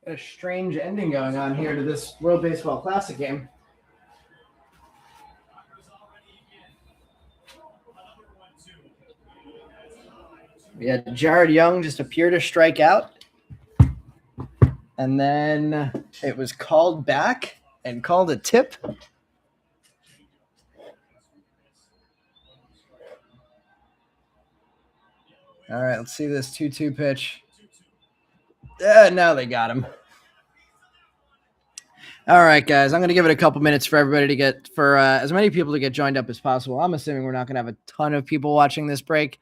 a strange ending going on here to this World Baseball Classic game. We had Jared Young just appear to strike out. And then it was called back and called a tip. All right, let's see this 2-2 pitch. Now they got him. All right, guys, I'm going to give it a couple minutes for everybody to get, for as many people to get joined up as possible. I'm assuming we're not going to have a ton of people watching this break.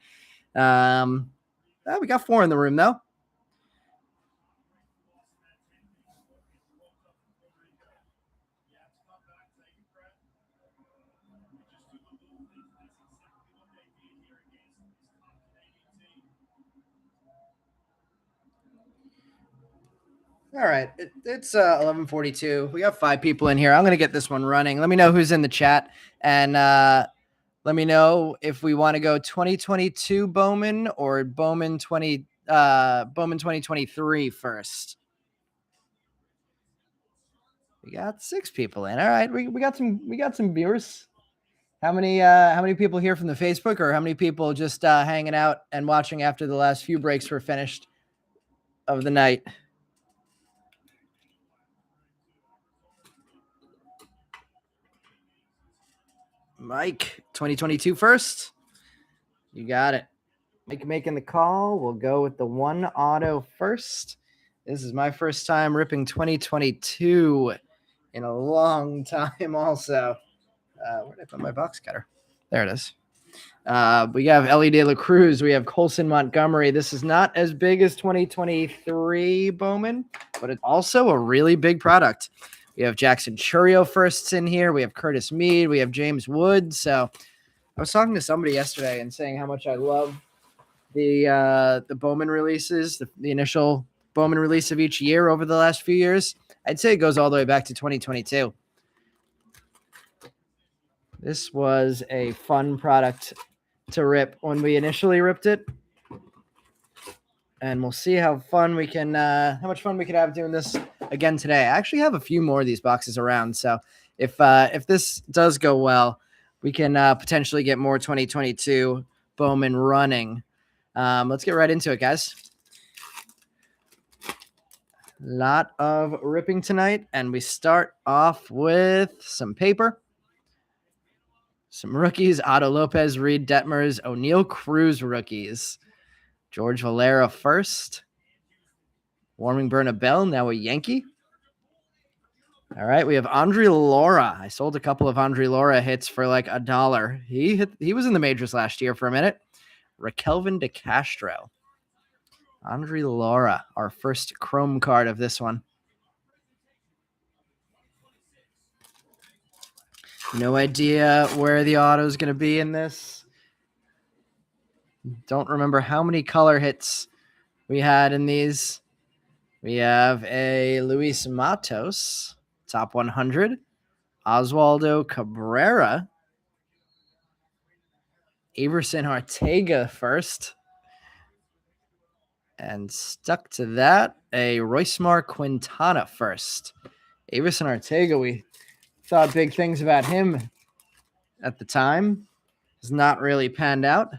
We got 4 in the room, though. All right, it's 11:42. We got 5 people in here. I'm going to get this one running. Let me know who's in the chat, and let me know if we want to go 2022 Bowman or Bowman 2023 first. We got 6 people in. All right, we got some viewers. How many people here from the Facebook, or how many people just hanging out and watching after the last few breaks were finished of the night? Mike, 2022 first. You got it. Mike making the call. We'll go with the 1 auto first. This is my first time ripping 2022 in a long time also. Where did I put my box cutter? There it is. We have Ellie De La Cruz. We have Colson Montgomery. This is not as big as 2023 Bowman, but it's also a really big product. We have Jackson Churio firsts in here. We have Curtis Mead. We have James Wood. So I was talking to somebody yesterday and saying how much I love the Bowman releases, the initial Bowman release of each year over the last few years. I'd say it goes all the way back to 2022. This was a fun product to rip when we initially ripped it. And we'll see how fun we can, how much fun we can have doing this again today. I actually have a few more of these boxes around. So if this does go well, we can potentially get more 2022 Bowman running. Let's get right into it, guys. Lot of ripping tonight. And we start off with some paper. Some rookies: Otto Lopez, Reed Detmers, O'Neill Cruz rookies. George Valera first. Warming Bernabell, now a Yankee. All right, we have Andre Laura. I sold a couple of Andre Laura hits for like $1. He was in the majors last year for a minute. Raquelvin De Castro. Andre Laura, our first chrome card of this one. No idea where the auto is going to be in this. Don't remember how many color hits we had in these. We have a Luis Matos, top 100. Oswaldo Cabrera. Everson Arteaga first. And stuck to that, a Roysmar Quintana first. Everson Arteaga, we thought big things about him at the time. Has not really panned out.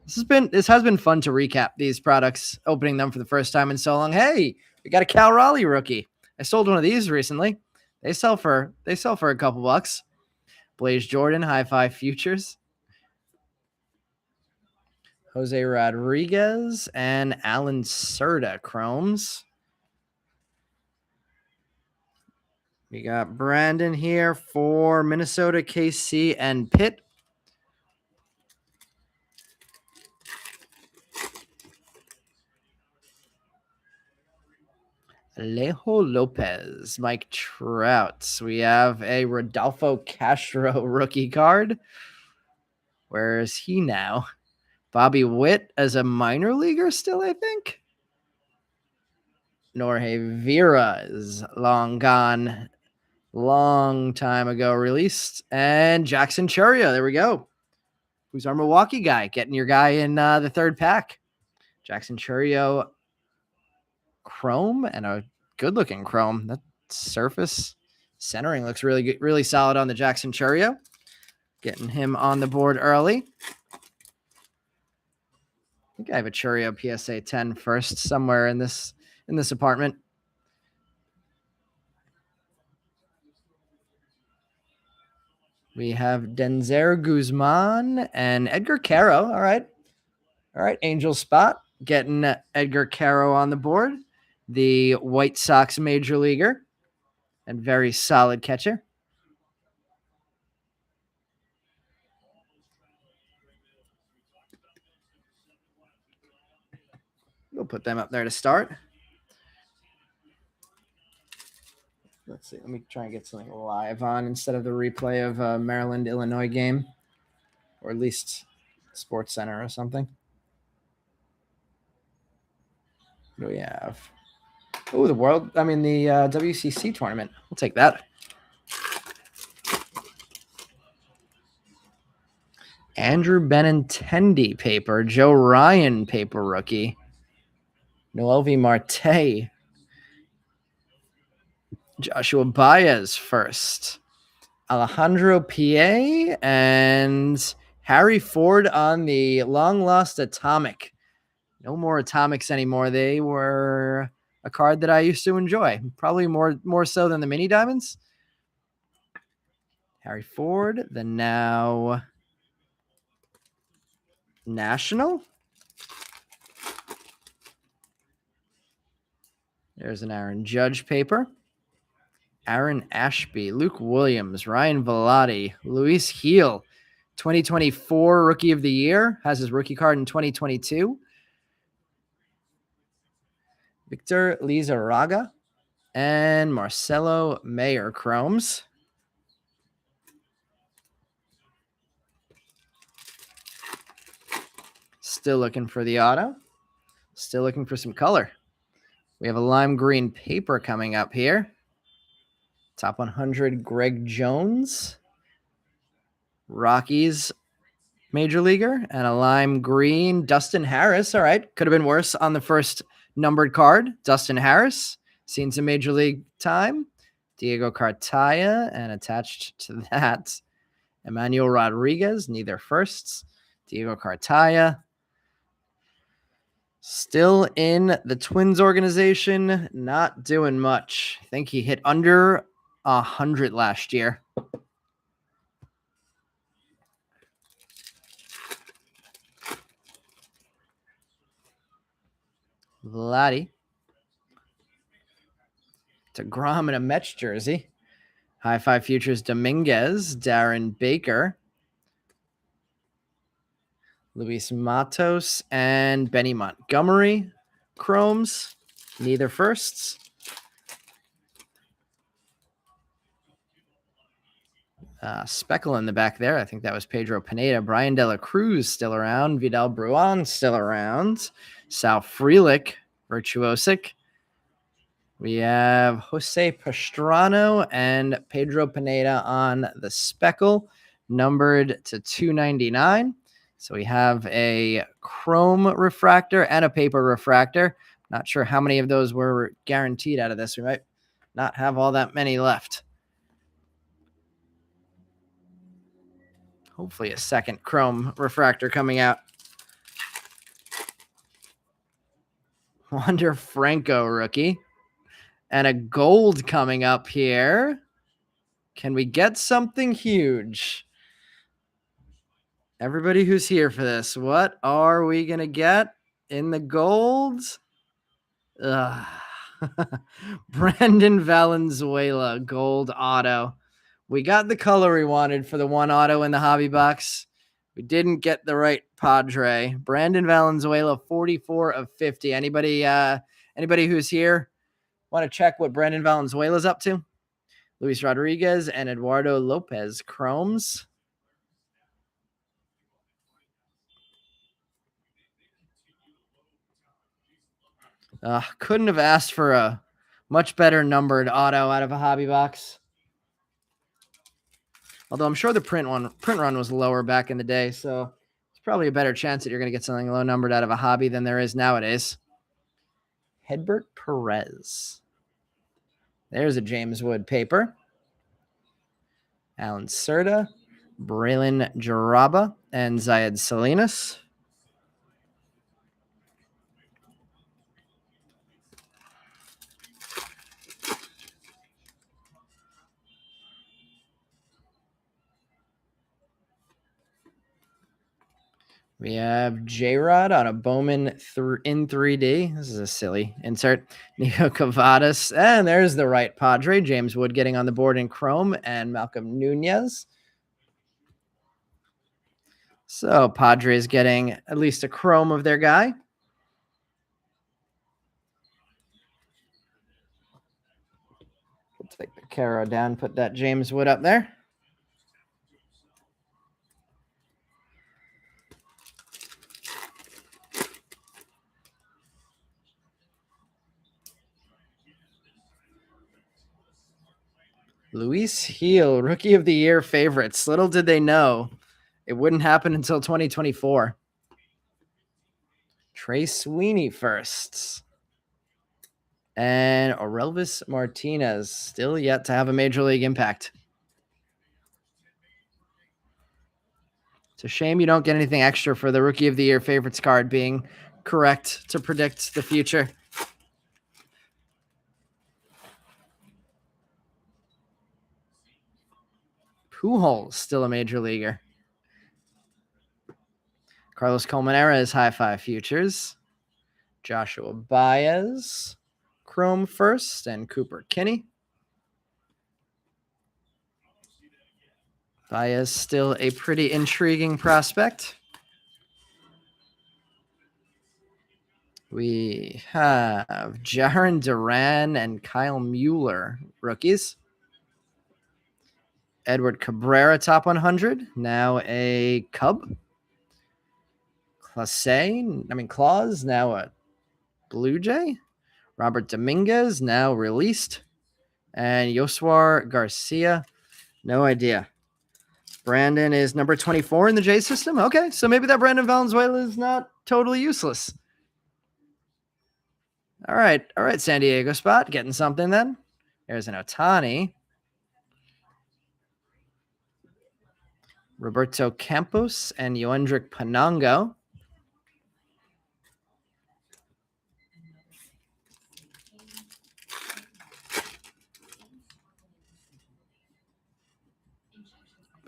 This has been fun to recap these products, opening them for the first time in so long. Hey, we got a Cal Raleigh rookie. I sold one of these recently. They sell for a couple bucks. Blaze Jordan, High Five Futures. Jose Rodriguez and Alan Cerda chromes. We got Brandon here for Minnesota, KC, and Pitt. Alejo Lopez, Mike Trout. We have a Rodolfo Castro rookie card. Where is he now? Bobby Witt as a minor leaguer still, I think. Jorge Vera is long gone. Long time ago released. And Jackson Churio, there we go. Who's our Milwaukee guy? Getting your guy in the third pack. Jackson Churio chrome and a good-looking chrome. That surface centering looks really good, really solid on the Jackson Churio. Getting him on the board early. I think I have a Churio PSA 10 first somewhere in this apartment. We have Denzer Guzman and Edgar Caro. All right. Angel spot. Getting Edgar Caro on the board. The White Sox major leaguer and very solid catcher. We'll put them up there to start. Let's see. Let me try and get something live on instead of the replay of a Maryland-Illinois game, or at least Sports Center or something. What do we have? Oh, the WCC tournament. We'll take that. Andrew Benintendi paper. Joe Ryan paper rookie. Noelvi Marte. Joshua Baez first. Alejandro Pie and Harry Ford on the long-lost Atomic. No more Atomics anymore. They were a card that I used to enjoy. Probably more so than the Mini Diamonds. Harry Ford, the now National. There's an Aaron Judge paper. Aaron Ashby, Luke Williams, Ryan Velotti, Luis Heel, 2024 Rookie of the Year. Has his rookie card in 2022. Victor Lizarraga and Marcelo Mayer chromes. Still looking for the auto. Still looking for some color. We have a lime green paper coming up here. Top 100, Greg Jones. Rockies major leaguer. And a lime green, Dustin Harris. All right. Could have been worse on the first numbered card. Dustin Harris. Seen some major league time. Diego Cartaya. And attached to that, Emmanuel Rodriguez. Neither firsts. Diego Cartaya. Still in the Twins organization, not doing much. I think he hit under 100 last year. Vladdy. DeGrom in a Mets jersey. High Five Futures Dominguez. Darren Baker. Luis Matos and Benny Montgomery. Chromes. Neither firsts. Speckle in the back there. I think that was Pedro Pineda. Brian De La Cruz still around. Vidal Bruin still around. Sal Frelick, Virtuosic. We have Jose Pastrano and Pedro Pineda on the Speckle, numbered to 299. So we have a chrome refractor and a paper refractor. Not sure how many of those were guaranteed out of this. We might not have all that many left. Hopefully a second chrome refractor coming out. Wander Franco rookie. And a gold coming up here. Can we get something huge? Everybody who's here for this, what are we going to get in the gold? Brandon Valenzuela, gold auto. We got the color we wanted for the one auto in the hobby box. We didn't get the right Padre. Brandon Valenzuela, 44 of 50. Anybody who's here want to check what Brandon Valenzuela's up to? Luis Rodriguez and Eduardo Lopez chromes. Couldn't have asked for a much better numbered auto out of a hobby box. Although I'm sure the print run was lower back in the day, so it's probably a better chance that you're going to get something low numbered out of a hobby than there is nowadays. Hedbert Perez. There's a James Wood paper. Alan Serta, Braylon Jaraba, and Zayed Salinas. We have J-Rod on a Bowman in 3D. This is a silly insert. Nico Cavadas. And there's the right Padre. James Wood getting on the board in chrome. And Malcolm Nunez. So Padres getting at least a chrome of their guy. We'll take the Caro down, put that James Wood up there. Luis Heel, Rookie of the Year favorites. Little did they know it wouldn't happen until 2024. Trey Sweeney first. And Orelvis Martinez, still yet to have a major league impact. It's a shame you don't get anything extra for the Rookie of the Year favorites card being correct to predict the future. Pujols, still a major leaguer. Carlos Colmenera is high five futures. Joshua Baez, chrome first, and Cooper Kinney. Baez still a pretty intriguing prospect. We have Jaron Duran and Kyle Mueller, rookies. Edward Cabrera, top 100, now a Cub. Claus, now a Blue Jay. Robert Dominguez, now released. And Yoswar Garcia, no idea. Brandon is number 24 in the J system. Okay, so maybe that Brandon Valenzuela is not totally useless. All right, San Diego spot, getting something then. There's an Ohtani. Roberto Campos and Yoendrick Panango.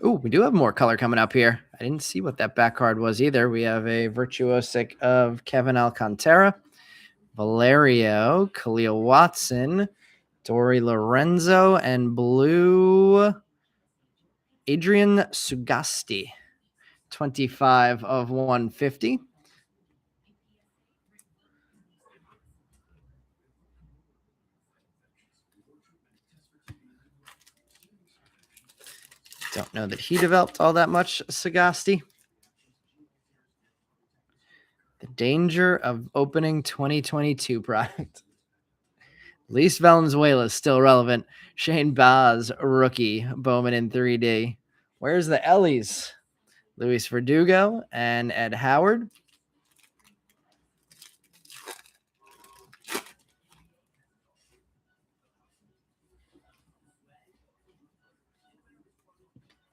Oh, we do have more color coming up here. I didn't see what that back card was either. We have a Virtuosic of Kevin Alcantara, Valerio, Khalil Watson, Dory Lorenzo, and blue Adrian Sugasti. 25 of 150. Don't know that he developed all that much, Sagasti. The danger of opening 2022 product. Luis Valenzuela is still relevant. Shane Baz, rookie, Bowman in 3D. Where's the Ellies? Luis Verdugo and Ed Howard.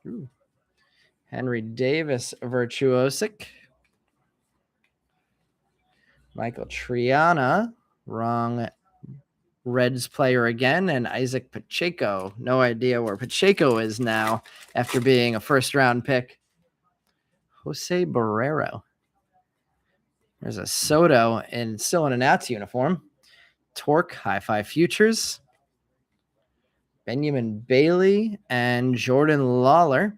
Ooh. Henry Davis, Virtuosic. Michael Triana, wrong Reds player again, and Isaac Pacheco. No idea where Pacheco is now after being a first-round pick. Jose Barrero. There's a Soto still in a Nats uniform. Torque, High Five Futures. Benjamin Bailey and Jordan Lawler.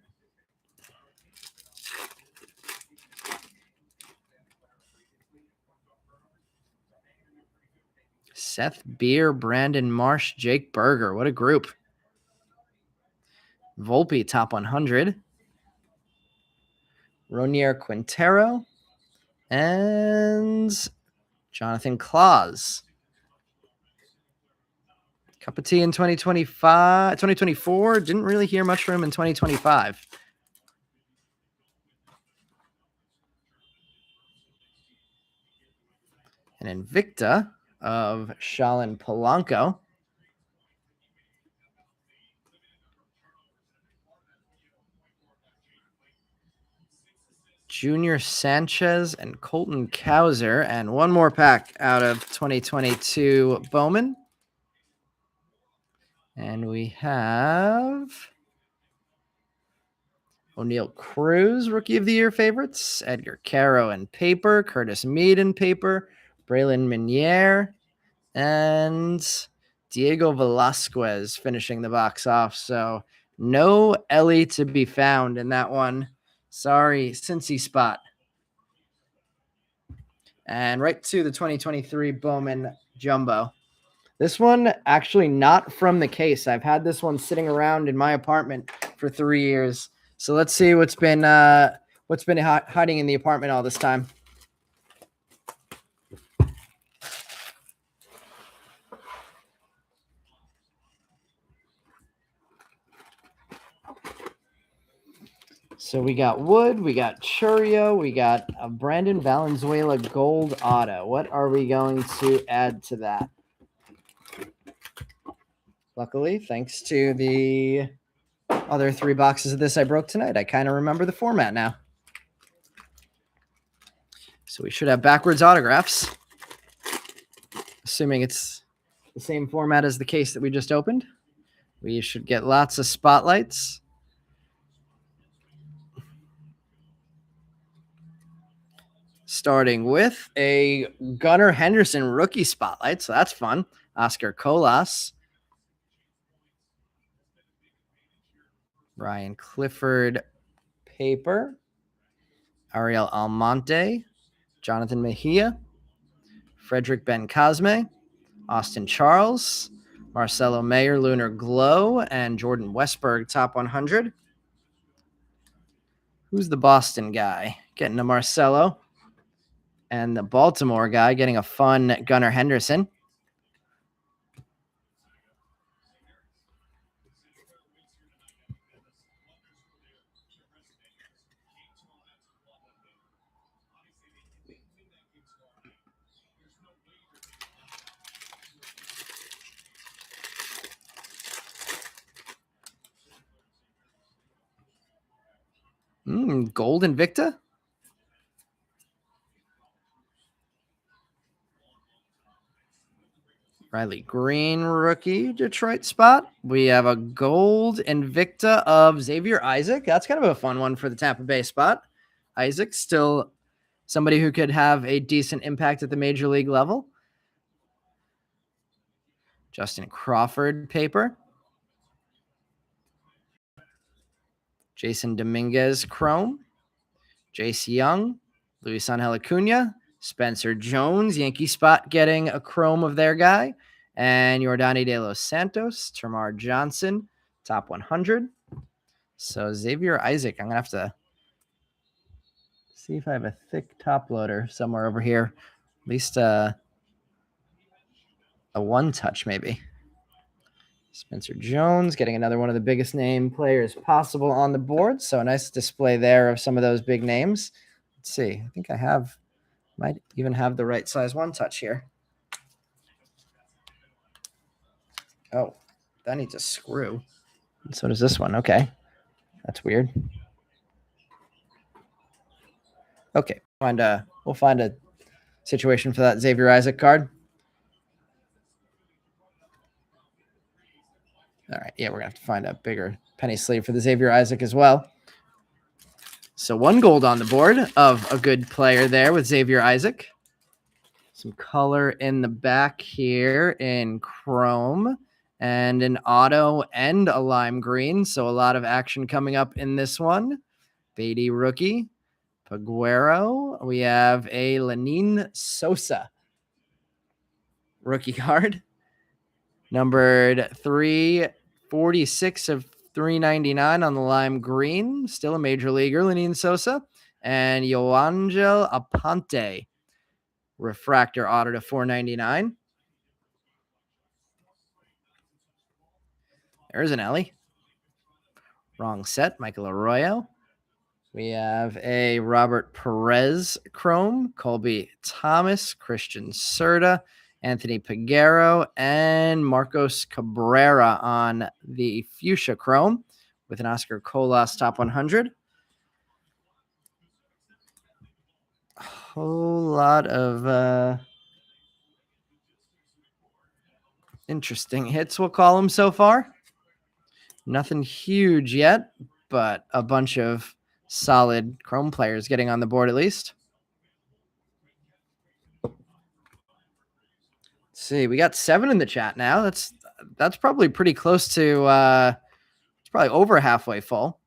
Seth Beer, Brandon Marsh, Jake Berger. What a group. Volpe, top 100. Ronier Quintero and Jonathan Claus. Cup of tea in 2024. Didn't really hear much from him in 2025. And Invicta of Shalin Polanco. Junior Sanchez and Colton Cowser. And one more pack out of 2022 Bowman. And we have O'Neal Cruz, Rookie of the Year favorites. Edgar Caro in paper. Curtis Meade in paper. Braylon Minier. And Diego Velasquez finishing the box off. So no Ellie to be found in that one. Sorry, Cincy spot. And right to the 2023 Bowman Jumbo. This one actually not from the case. I've had this one sitting around in my apartment for 3 years. So let's see what's been hiding in the apartment all this time. So we got Wood, we got Churio, we got a Brandon Valenzuela gold auto. What are we going to add to that? Luckily, thanks to the other 3 boxes of this I broke tonight, I kind of remember the format now. So we should have backwards autographs, assuming it's the same format as the case that we just opened. We should get lots of spotlights. Starting with a Gunnar Henderson rookie spotlight, so that's fun. Oscar Colas. Ryan Clifford paper. Ariel Almonte. Jonathan Mejia. Frederick Ben Cosme. Austin Charles. Marcelo Mayer, Lunar Glow. And Jordan Westberg, top 100. Who's the Boston guy? Getting a Marcelo. And the Baltimore guy getting a fun Gunnar Henderson. Gold Invicta. Riley Green rookie Detroit spot. We have a gold Invicta of Xavier Isaac. That's kind of a fun one for the Tampa Bay spot. Isaac still somebody who could have a decent impact at the major league level. Justin Crawford paper. Jason Dominguez chrome. Jace Young. Luis Angel Acuna. Spencer Jones, Yankee spot getting a chrome of their guy. And Yordani De Los Santos, Termarr Johnson, top 100. So Xavier Isaac, I'm going to have to see if I have a thick top loader somewhere over here. At least a one touch maybe. Spencer Jones getting another one of the biggest name players possible on the board. So a nice display there of some of those big names. Let's see. I think I might even have the right size one touch here. Oh, that needs a screw. And so does this one. Okay. That's weird. Okay. We'll find a situation for that Xavier Isaac card. All right. Yeah, we're going to have to find a bigger penny sleeve for the Xavier Isaac as well. So 1 gold on the board of a good player there with Xavier Isaac. Some color in the back here in chrome and an auto and a lime green. So a lot of action coming up in this one. Beatty rookie. Paguero. We have a Lenin Sosa rookie card. Numbered 346 of 399 on the lime green. Still a major leaguer, Lenin Sosa. And Yoangel Aponte. Refractor auto to 499. There's an Ellie. Wrong set. Michael Arroyo. We have a Robert Perez chrome. Colby Thomas. Christian Serta. Anthony Peguero, and Marcos Cabrera on the Fuchsia Chrome with an Oscar Colas top 100. A whole lot of interesting hits, we'll call them so far. Nothing huge yet, but a bunch of solid Chrome players getting on the board at least. Let's see, we got 7 in the chat now. That's probably pretty close to it's probably over halfway full.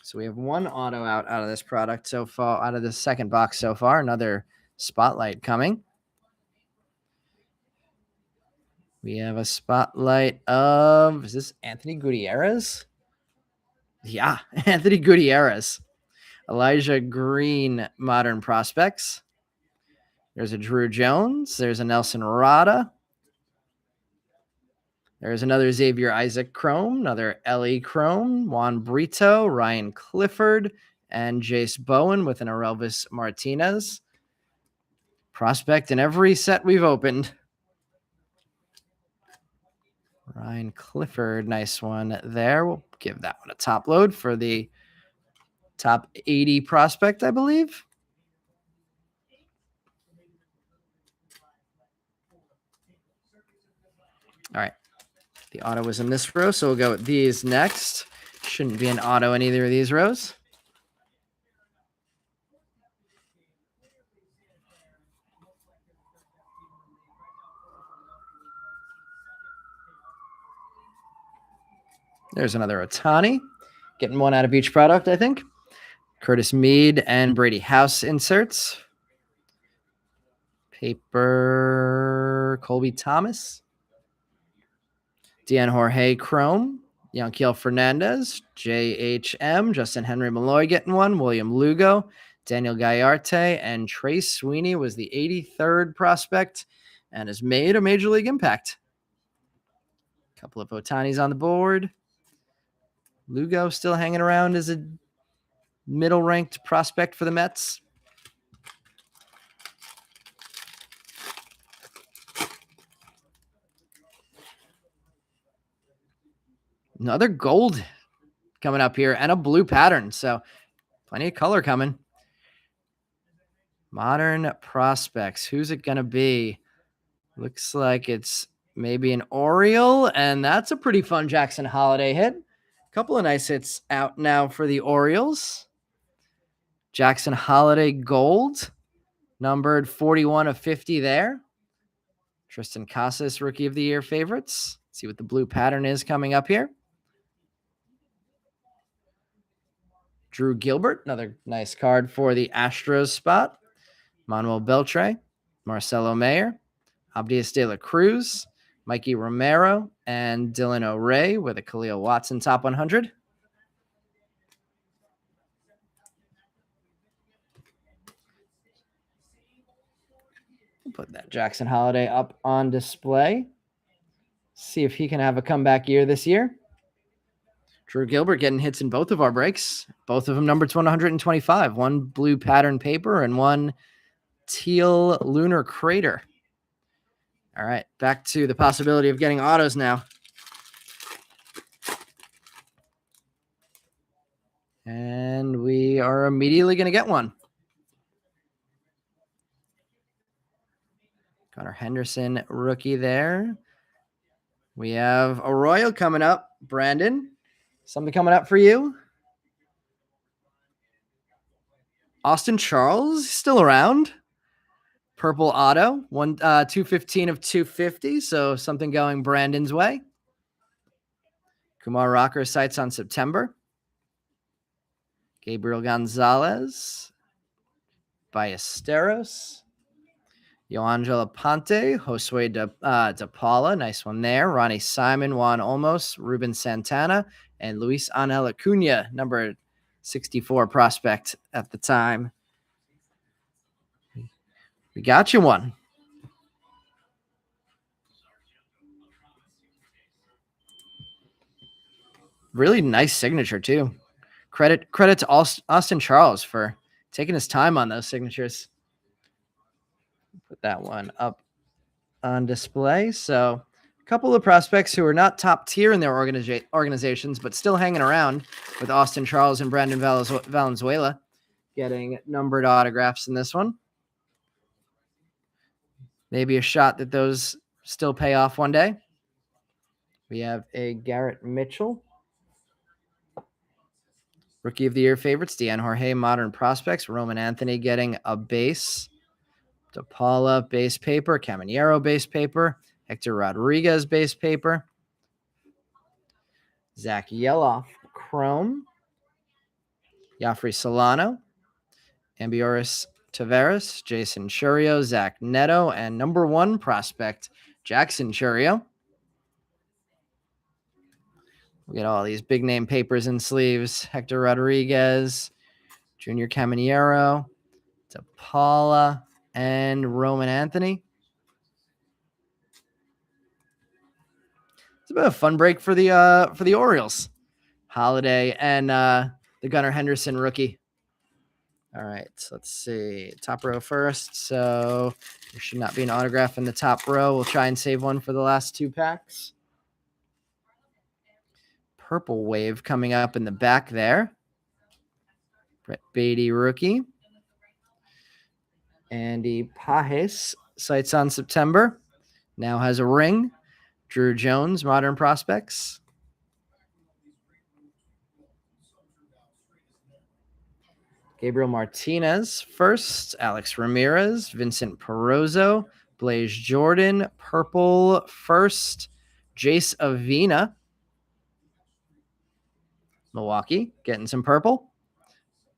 So we have 1 auto out of this product so far, out of the second box so far. Another spotlight coming. We have a spotlight of, is this Anthony Gutierrez? Yeah, Anthony Gutierrez. Elijah Green, Modern Prospects. There's a Drew Jones. There's a Nelson Rada. There's another Xavier Isaac Chrome, another Ellie Chrome, Juan Brito, Ryan Clifford, and Jace Bowen with an Orelvis Martinez. Prospect in every set we've opened. Ryan Clifford, nice one there. We'll give that one a top load for the top 80 prospect, I believe. All right. The auto was in this row, so we'll go with these next. Shouldn't be an auto in either of these rows. There's another Ohtani. Getting 1 out of each product, I think. Curtis Mead and Brady House inserts. Paper Colby Thomas. Dean Jorge Chrome. Yanquiel Fernandez. JHM. Justin Henry Malloy getting 1. William Lugo. Daniel Gallarte. And Trey Sweeney was the 83rd prospect and has made a major league impact. A couple of Ohtanis on the board. Lugo still hanging around as a middle-ranked prospect for the Mets. Another gold coming up here and a blue pattern. So plenty of color coming. Modern Prospects. Who's it going to be? Looks like it's maybe an Oriole, and that's a pretty fun Jackson Holiday hit. A couple of nice hits out now for the Orioles. Jackson Holiday gold, numbered 41 of 50 there. Tristan Casas, Rookie of the Year favorites. Let's see what the blue pattern is coming up here. Drew Gilbert, another nice card for the Astros spot. Manuel Beltre, Marcelo Mayer, Abdias de la Cruz, Mikey Romero, and Dylan O'Ray with a Khalil Watson top 100. We'll put that Jackson Holiday up on display. See if he can have a comeback year this year. Drew Gilbert getting hits in both of our breaks. Both of them numbered to 125. 1 blue pattern paper and 1 teal lunar crater. All right, back to the possibility of getting autos now. And we are immediately going to get one. Connor Henderson, rookie there. We have a Royal coming up. Brandon, something coming up for you? Austin Charles, still around. Purple auto, 215 of 250. So something going Brandon's way. Kumar Rocker sights on September. Gabriel Gonzalez. Ballesteros. Yoangela Ponte. Josue De Paula. Nice one there. Ronnie Simon. Juan Olmos. Ruben Santana. And Luis Angel Acuna, number 64 prospect at the time. We got you one. Really nice signature, too. Credit to Austin Charles for taking his time on those signatures. Put that one up on display. So a couple of prospects who are not top tier in their organizations, but still hanging around, with Austin Charles and Brandon Valenzuela getting numbered autographs in this one. Maybe a shot that those still pay off one day. We have a Garrett Mitchell. Rookie of the Year favorites, Deanne Jorge, Modern Prospects. Roman Anthony getting a base. DePaula, base paper. Caminero, base paper. Hector Rodriguez, base paper. Zach Yeloff, chrome. Joffrey Solano. Ambioris Tavares. Jason Churio. Zach Neto. And number 1 prospect, Jackson Churio. We get all these big name papers and sleeves. Hector Rodriguez, Junior Caminero, DePaula, and Roman Anthony. It's a bit of a fun break for the Orioles. Holiday and the Gunnar Henderson rookie. All right, so let's see. Top row first. So there should not be an autograph in the top row. We'll try and save one for the last 2 packs. Purple wave coming up in the back there. Brett Beatty rookie. Andy Pajes, sights on September. Now has a ring. Drew Jones, Modern Prospects. Gabriel Martinez first. Alex Ramirez, Vincent Perozzo, Blaze Jordan, purple first. Jace Avina. Milwaukee, getting some purple.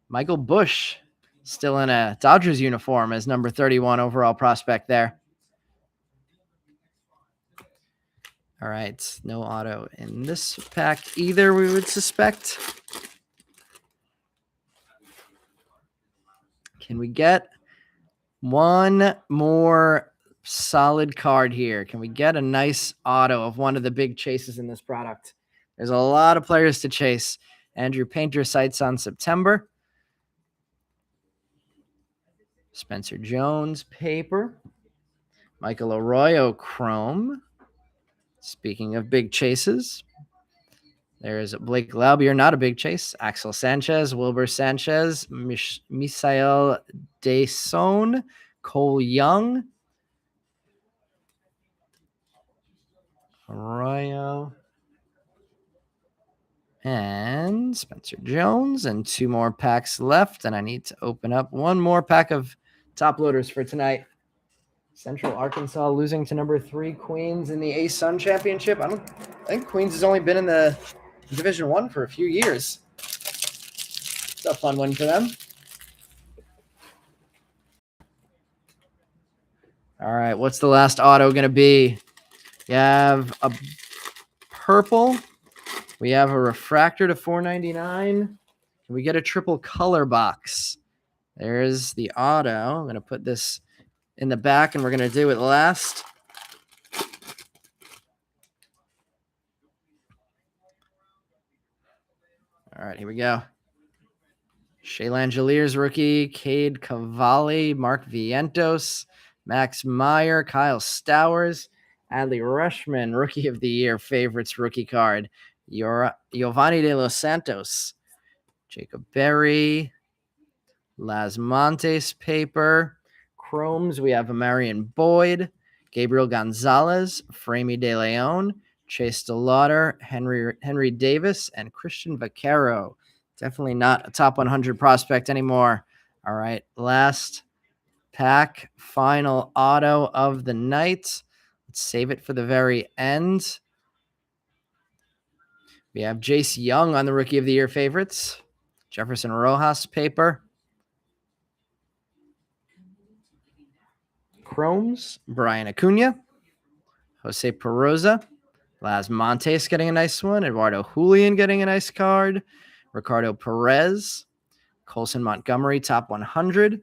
Michael Busch, still in a Dodgers uniform as number 31 overall prospect there. All right, no auto in this pack either, we would suspect. Can we get one more solid card here? Can we get a nice auto of one of the big chases in this product? There's a lot of players to chase. Andrew Painter, sights on September. Spencer Jones, paper. Michael Arroyo, chrome. Speaking of big chases, there's Blake Laubier, not a big chase. Axel Sanchez, Wilbur Sanchez, Misael Deson, Cole Young, Arroyo, and Spencer Jones, and 2 more packs left. And I need to open up one more pack of top loaders for tonight. Central Arkansas losing to number 3 Queens in the A-Sun Championship. I think Queens has only been in the Division I for a few years. It's a fun one for them. All right, what's the last auto going to be? You have a purple. We have a refractor to 499. Can we get a triple color box? There's the auto. I'm going to put this in the back, and we're going to do it last. All right, here we go. Shea Langeliers rookie, Cade Cavalli, Mark Vientos, Max Meyer, Kyle Stowers, Adley Rushman, Rookie of the Year favorites rookie card, Giovanni De Los Santos, Jacob Berry, Las Montes paper, chromes. We have a Marion Boyd, Gabriel Gonzalez, Framey De Leon, Chase DeLauder, Henry Davis, and Christian Vaquero. Definitely not a top 100 prospect anymore. All right, last pack, final auto of the night. Let's save it for the very end. We have Jace Young on the Rookie of the Year favorites. Jefferson Rojas paper. Chromes, Brian Acuna. Jose Peroza. Las Montes getting a nice one. Eduardo Julian getting a nice card. Ricardo Perez. Colson Montgomery, top 100.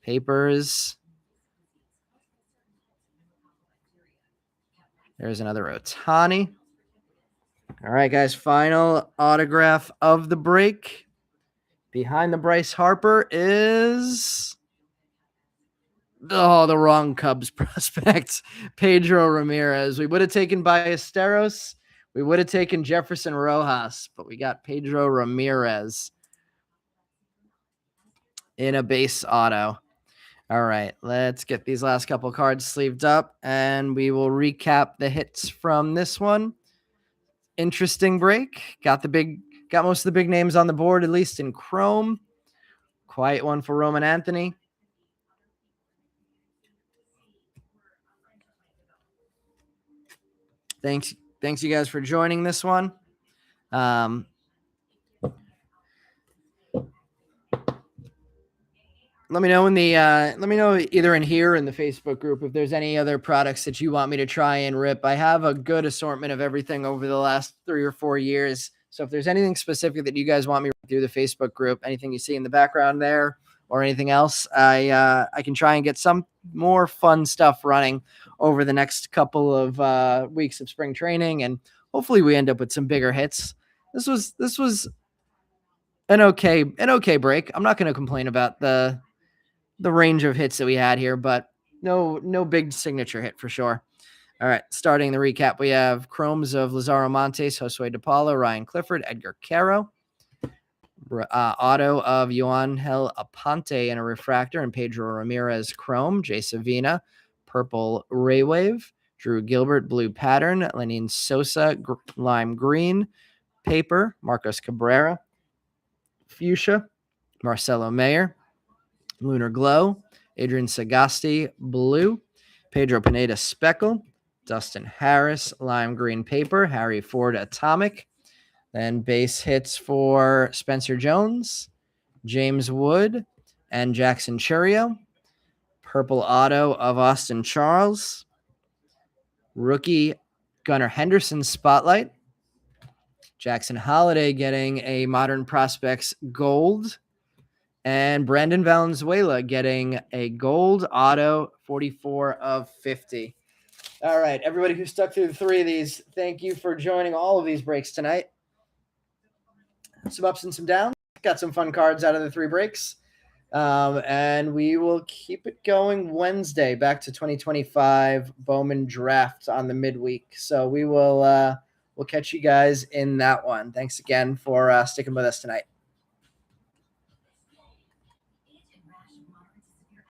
Papers. There's another Ohtani. All right, guys, final autograph of the break. Behind the Bryce Harper is the wrong Cubs prospect, Pedro Ramirez. We would have taken Ballesteros. We would have taken Jefferson Rojas, but we got Pedro Ramirez in a base auto. All right, let's get these last couple cards sleeved up, and we will recap the hits from this one. Interesting break. Got most of the big names on the board, at least in Chrome. Quiet one for Roman Anthony. Thanks you guys for joining this one. Let me know either in here or in the Facebook group if there's any other products that you want me to try and rip. I have a good assortment of everything over the last 3 or 4 years. So if there's anything specific that you guys want me to through the Facebook group, anything you see in the background there or anything else, I can try and get some more fun stuff running over the next couple of weeks of spring training, and hopefully we end up with some bigger hits. This was an okay break. I'm not going to complain about the range of hits that we had here, but no big signature hit for sure. All right, starting the recap, we have Chromes of Lazaro Montes, Josue DePaulo, Ryan Clifford, Edgar Caro, auto of Yoangel Aponte and a refractor, and Pedro Ramirez Chrome, Jay Savina, purple Ray Wave, Drew Gilbert blue pattern, Lenin Sosa lime green, paper, Marcos Cabrera, fuchsia, Marcelo Mayer, Lunar Glow, Adrian Sagasti, blue, Pedro Pineda, speckle, Dustin Harris, lime green paper, Harry Ford, atomic, then base hits for Spencer Jones, James Wood, and Jackson Churio, purple auto of Austin Charles, rookie Gunnar Henderson spotlight, Jackson Holiday getting a Modern Prospects gold, and Brandon Valenzuela getting a gold auto 44 of 50. All right, everybody who stuck through 3 of these, thank you for joining all of these breaks tonight. Some ups and some downs. Got some fun cards out of the 3 breaks. And we will keep it going Wednesday, back to 2025 Bowman draft on the midweek. So we'll catch you guys in that one. Thanks again for sticking with us tonight.